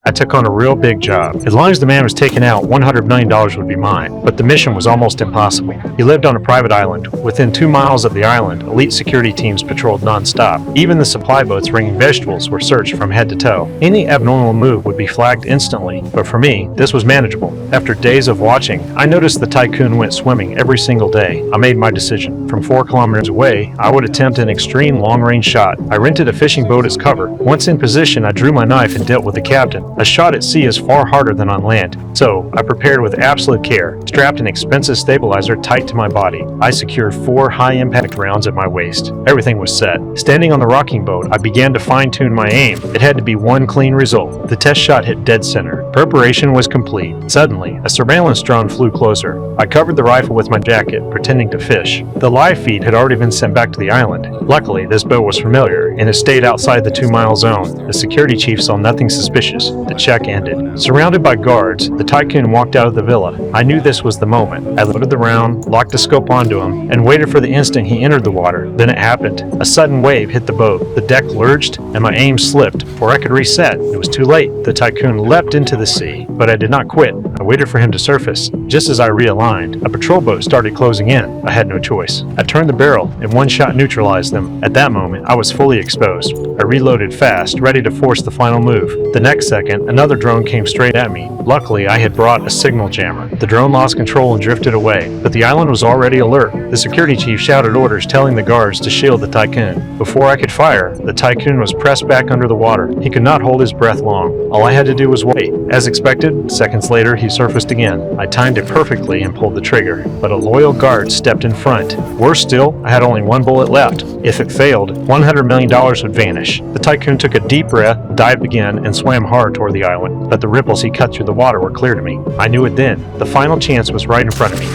I took on a real big job. As long as the man was taken out, $100 million would be mine. But the mission was almost impossible. He lived on a private island. Within 2 miles of the island, elite security teams patrolled non-stop. Even the supply boats bringing vegetables were searched from head to toe. Any abnormal move would be flagged instantly, but for me, this was manageable. After days of watching, I noticed the Tycoon went swimming every single day. I made my decision. From 4 kilometers away, I would attempt an extreme long-range shot. I rented a fishing boat as cover. Once in position, I drew my knife and dealt with the captain. A shot at sea is far harder than on land, so I prepared with absolute care, strapped an expensive stabilizer tight to my body. I secured 4 high-impact rounds at my waist. Everything was set. Standing on the rocking boat, I began to fine-tune my aim. It had to be one clean result. The test shot hit dead center. Preparation was complete. Suddenly, a surveillance drone flew closer. I covered the rifle with my jacket, pretending to fish. The live feed had already been sent back to the island. Luckily, this boat was familiar, and it stayed outside the 2-mile zone. The security chief saw nothing suspicious. The check ended. Surrounded by guards, the Tycoon walked out of the villa. I knew this was the moment. I loaded the round, locked the scope onto him, and waited for the instant he entered the water. Then it happened. A sudden wave hit the boat. The deck lurched, and my aim slipped. Before I could reset, it was too late. The Tycoon leapt into the sea, but I did not quit. I waited for him to surface. Just as I realigned, a patrol boat started closing in. I had no choice. I turned the barrel, and one shot neutralized them. At that moment, I was fully exposed. I reloaded fast, ready to force the final move. The next second, another drone came straight at me. Luckily, I had brought a signal jammer. The drone lost control and drifted away, but the island was already alert. The security chief shouted orders telling the guards to shield the Tycoon. Before I could fire, the Tycoon was pressed back under the water. He could not hold his breath long. All I had to do was wait. As expected, seconds later, he surfaced again. I timed it perfectly and pulled the trigger, but a loyal guard stepped in front. Worse still, I had only 1 bullet left. If it failed, $100 million would vanish. The Tycoon took a deep breath, dived again, and swam hard toward the island, but the ripples he cut through the water were clear to me. I knew it then. The final chance was right in front of me.